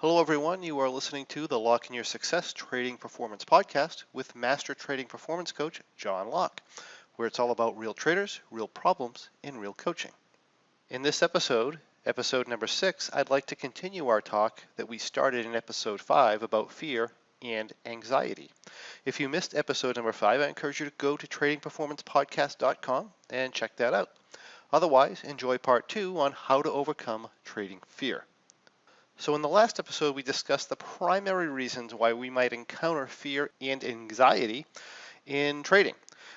Hello everyone, you are listening to the Locke in Your Success Trading Performance Podcast with Master Trading Performance Coach John Locke, where it's all about real traders, real problems, and real coaching. In this episode number 6, I'd like to continue our talk that we started in episode 5 about fear and anxiety. If you missed episode number 5, I encourage you to go to tradingperformancepodcast.com and check that out. Otherwise, enjoy part 2 on how to overcome trading fear. So in the last episode, we discussed the primary reasons why we might encounter fear and anxiety in trading.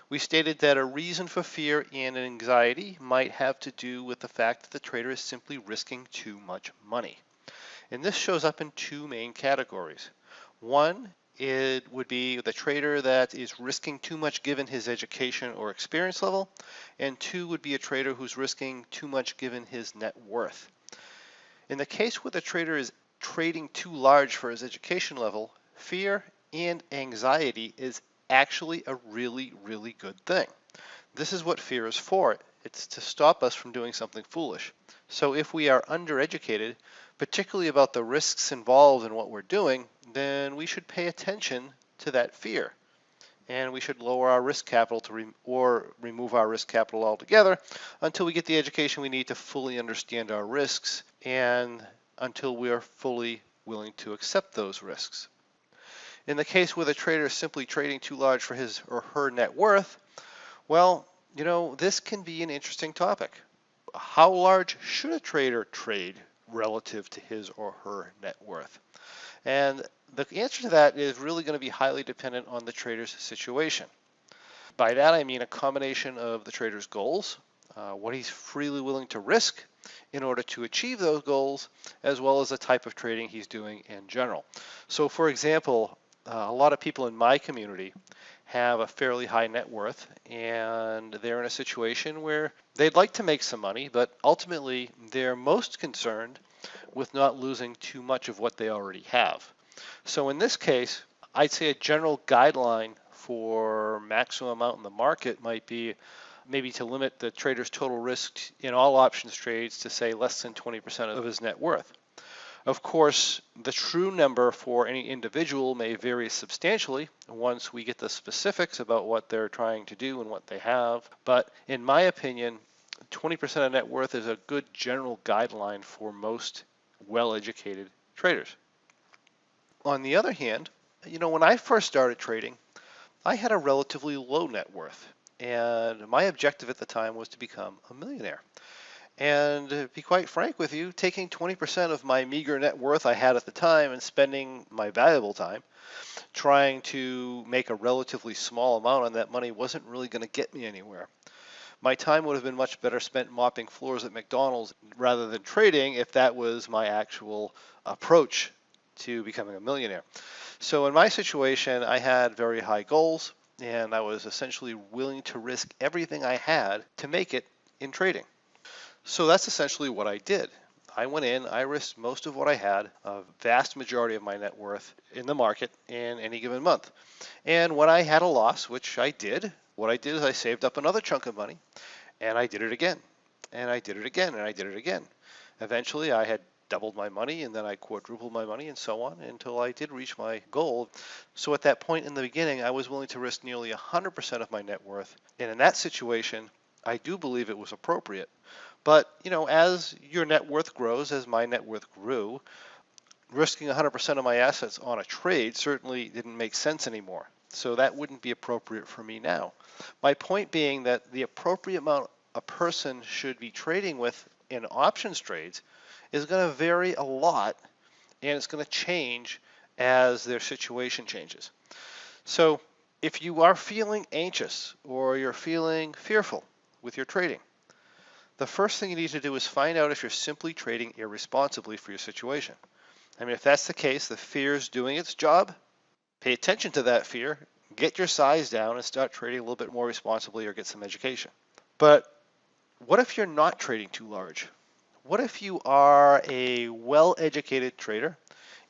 We stated that a reason for fear and anxiety might have to do with the fact that the trader is simply risking too much money. And this shows up in two main categories. One, it would be the trader that is risking too much given his education or experience level, and two would be a trader who's risking too much given his net worth. In the case where the trader is trading too large for his education level, fear and anxiety is actually a really, really good thing. This is what fear is for. It's to stop us from doing something foolish. So if we are undereducated, particularly about the risks involved in what we're doing, then we should pay attention to that fear. And we should lower our risk capital or remove our risk capital altogether until we get the education we need to fully understand our risks and until we are fully willing to accept those risks. In the case where the trader is simply trading too large for his or her net worth, well, this can be an interesting topic. How large should a trader trade relative to his or her net worth? And the answer to that is really going to be highly dependent on the trader's situation. By that I mean a combination of the trader's goals, what he's freely willing to risk in order to achieve those goals, as well as the type of trading he's doing in general. So for example, a lot of people in my community have a fairly high net worth, and they're in a situation where they'd like to make some money, but ultimately they're most concerned with not losing too much of what they already have. So in this case, I'd say a general guideline for maximum amount in the market might be maybe to limit the trader's total risk in all options trades to say less than 20% of his net worth. Of course, the true number for any individual may vary substantially once we get the specifics about what they're trying to do and what they have. But in my opinion, 20% of net worth is a good general guideline for most well-educated traders. On the other hand, when I first started trading, I had a relatively low net worth, and my objective at the time was to become a millionaire. And to be quite frank with you, taking 20% of my meager net worth I had at the time and spending my valuable time trying to make a relatively small amount on that money wasn't really going to get me anywhere. My time would have been much better spent mopping floors at McDonald's rather than trading if that was my actual approach to becoming a millionaire. So in my situation, I had very high goals, and I was essentially willing to risk everything I had to make it in trading. So that's essentially what I did. I went in, I risked most of what I had, a vast majority of my net worth in the market in any given month. And when I had a loss, which I did, what I did is I saved up another chunk of money, and I did it again, and I did it again, and I did it again. Eventually, I had doubled my money, and then I quadrupled my money, and so on, until I did reach my goal. So at that point in the beginning, I was willing to risk nearly 100% of my net worth. And in that situation, I do believe it was appropriate. But, as your net worth grows, as my net worth grew, risking 100% of my assets on a trade certainly didn't make sense anymore. So that wouldn't be appropriate for me now. My point being that the appropriate amount a person should be trading with in options trades is going to vary a lot, and it's going to change as their situation changes. So if you are feeling anxious or you're feeling fearful with your trading, the first thing you need to do is find out if you're simply trading irresponsibly for your situation. I mean, if that's the case, the fear is doing its job. Pay attention to that fear, get your size down, and start trading a little bit more responsibly or get some education. But what if you're not trading too large? What if you are a well-educated trader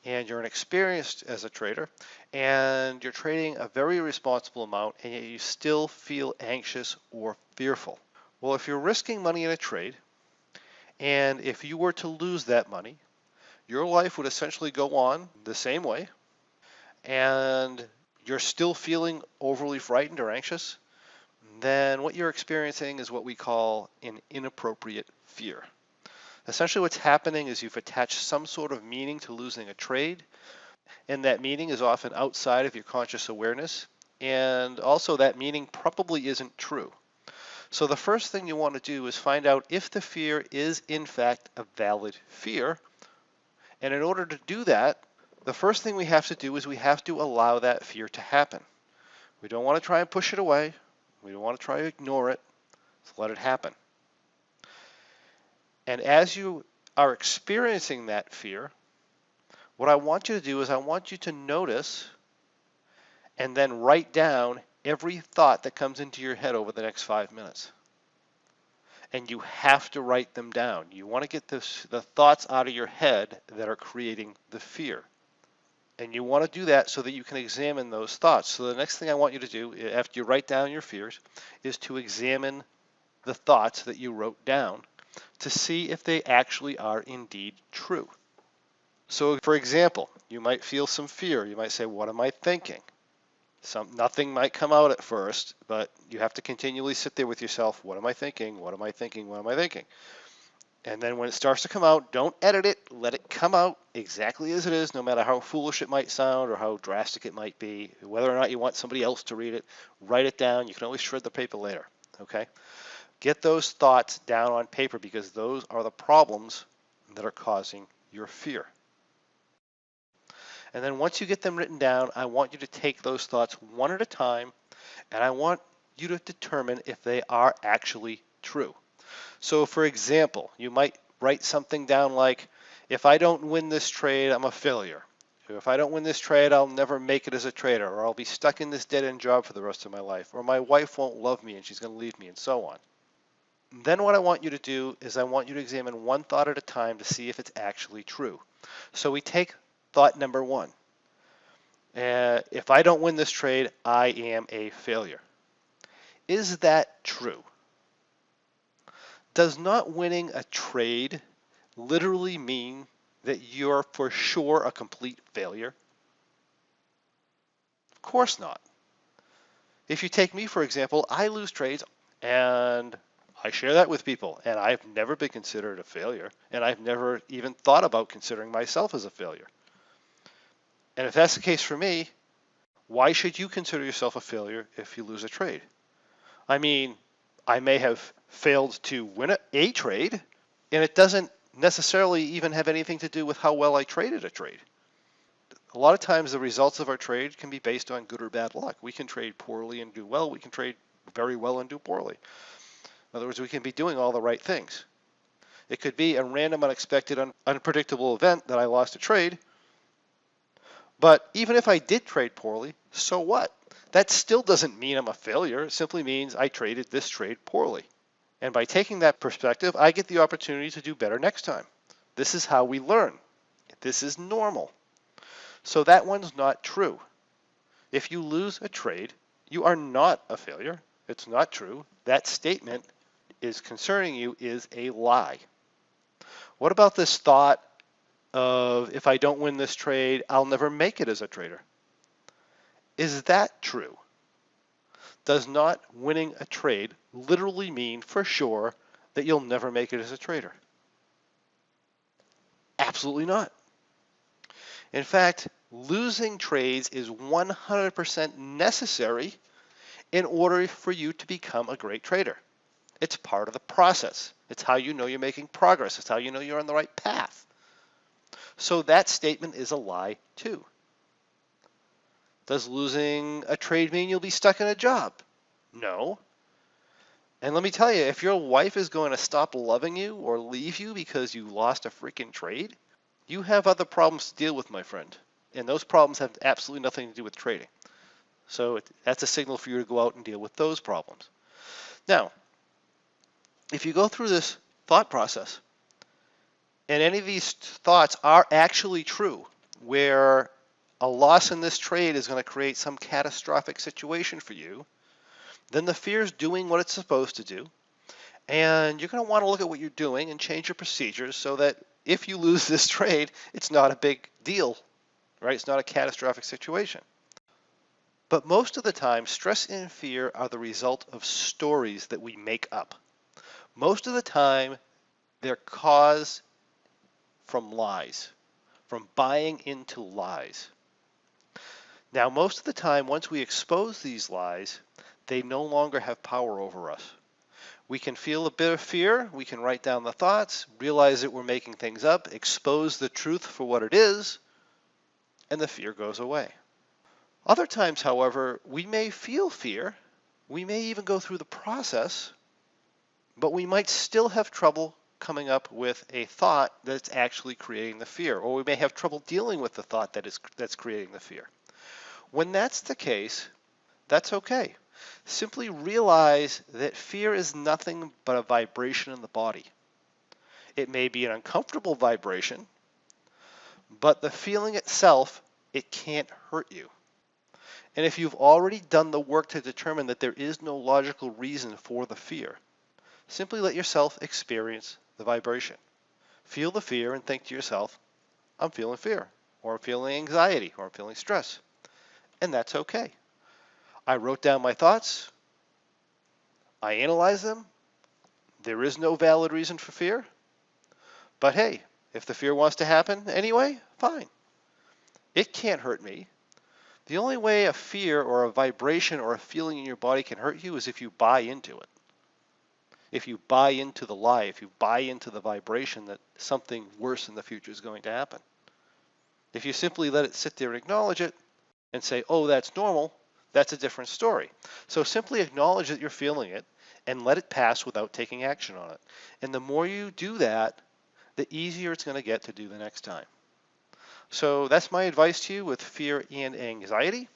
and you're experienced as a trader and you're trading a very responsible amount and yet you still feel anxious or fearful? Well, if you're risking money in a trade and if you were to lose that money, your life would essentially go on the same way, and you're still feeling overly frightened or anxious, then what you're experiencing is what we call an inappropriate fear. Essentially what's happening is you've attached some sort of meaning to losing a trade, and that meaning is often outside of your conscious awareness, and also that meaning probably isn't true. So the first thing you want to do is find out if the fear is in fact a valid fear, and in order to do that, the first thing we have to do is we have to allow that fear to happen. We don't want to try and push it away. We don't want to try to ignore it. Just let it happen. And as you are experiencing that fear, what I want you to do is I want you to notice and then write down every thought that comes into your head over the next 5 minutes. And you have to write them down. You want to get the thoughts out of your head that are creating the fear. And you want to do that so that you can examine those thoughts. So the next thing I want you to do after you write down your fears is to examine the thoughts that you wrote down to see if they actually are indeed true. So for example, you might feel some fear. You might say, what am I thinking? Nothing might come out at first, but you have to continually sit there with yourself. What am I thinking? What am I thinking? What am I thinking? And then when it starts to come out, don't edit it. Let it come out exactly as it is, no matter how foolish it might sound or how drastic it might be. Whether or not you want somebody else to read it, write it down. You can always shred the paper later, okay? Get those thoughts down on paper because those are the problems that are causing your fear. And then once you get them written down, I want you to take those thoughts one at a time, and I want you to determine if they are actually true. So for example, you might write something down like, if I don't win this trade, I'm a failure. If I don't win this trade, I'll never make it as a trader, or I'll be stuck in this dead-end job for the rest of my life, or my wife won't love me and she's going to leave me, and so on. Then what I want you to do is I want you to examine one thought at a time to see if it's actually true. So we take thought number one. If I don't win this trade, I am a failure. Is that true? Does not winning a trade literally mean that you're for sure a complete failure? Of course not. If you take me, for example, I lose trades and I share that with people, and I've never been considered a failure, and I've never even thought about considering myself as a failure. And if that's the case for me, why should you consider yourself a failure if you lose a trade? I mean, I may have failed to win a trade, and it doesn't necessarily even have anything to do with how well I traded a trade. A lot of times the results of our trade can be based on good or bad luck. We can trade poorly and do well. We can trade very well and do poorly. In other words, we can be doing all the right things. It could be a random, unexpected, unpredictable event that I lost a trade. But even if I did trade poorly, so what? That still doesn't mean I'm a failure. It simply means I traded this trade poorly. And by taking that perspective, I get the opportunity to do better next time. This is how we learn. This is normal. So that one's not true. If you lose a trade, you are not a failure. It's not true. That statement is concerning you is a lie. What about this thought of if I don't win this trade, I'll never make it as a trader? Is that true? Does not winning a trade literally mean for sure that you'll never make it as a trader? Absolutely not. In fact, losing trades is 100% necessary in order for you to become a great trader. It's part of the process. It's how you know you're making progress. It's how you know you're on the right path. So that statement is a lie too. Does losing a trade mean you'll be stuck in a job? No. And let me tell you, if your wife is going to stop loving you or leave you because you lost a freaking trade, you have other problems to deal with, my friend. And those problems have absolutely nothing to do with trading. So that's a signal for you to go out and deal with those problems. Now, if you go through this thought process, and any of these thoughts are actually true, where a loss in this trade is going to create some catastrophic situation for you, then the fear is doing what it's supposed to do, and you're going to want to look at what you're doing and change your procedures so that if you lose this trade, it's not a big deal, right? It's not a catastrophic situation. But most of the time, stress and fear are the result of stories that we make up. Most of the time, they're caused from lies, from buying into lies. Now, most of the time, once we expose these lies, they no longer have power over us. We can feel a bit of fear, we can write down the thoughts, realize that we're making things up, expose the truth for what it is, and the fear goes away. Other times, however, we may feel fear, we may even go through the process, but we might still have trouble coming up with a thought that's actually creating the fear, or we may have trouble dealing with the thought that's creating the fear. When that's the case, that's okay. Simply realize that fear is nothing but a vibration in the body. It may be an uncomfortable vibration, but the feeling itself, it can't hurt you. And if you've already done the work to determine that there is no logical reason for the fear, simply let yourself experience the vibration. Feel the fear and think to yourself, I'm feeling fear, or I'm feeling anxiety, or I'm feeling stress. And that's okay. I wrote down my thoughts. I analyzed them. There is no valid reason for fear. But hey, if the fear wants to happen anyway, fine. It can't hurt me. The only way a fear or a vibration or a feeling in your body can hurt you is if you buy into it. If you buy into the lie, if you buy into the vibration that something worse in the future is going to happen. If you simply let it sit there and acknowledge it and say, oh, that's normal, that's a different story. So simply acknowledge that you're feeling it and let it pass without taking action on it. And the more you do that, the easier it's going to get to do the next time. So that's my advice to you with fear and anxiety.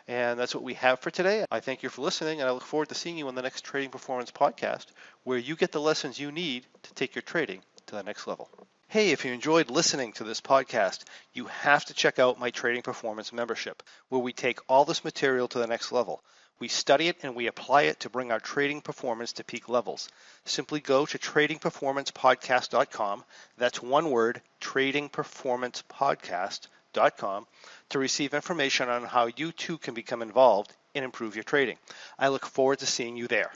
And that's what we have for today. I thank you for listening, and I look forward to seeing you on the next Trading Performance podcast, where you get the lessons you need to take your trading to the next level. Hey, if you enjoyed listening to this podcast, you have to check out my Trading Performance membership, where we take all this material to the next level. We study it and we apply it to bring our trading performance to peak levels. Simply go to tradingperformancepodcast.com. That's one word, tradingperformancepodcast.com, to receive information on how you too can become involved and improve your trading. I look forward to seeing you there.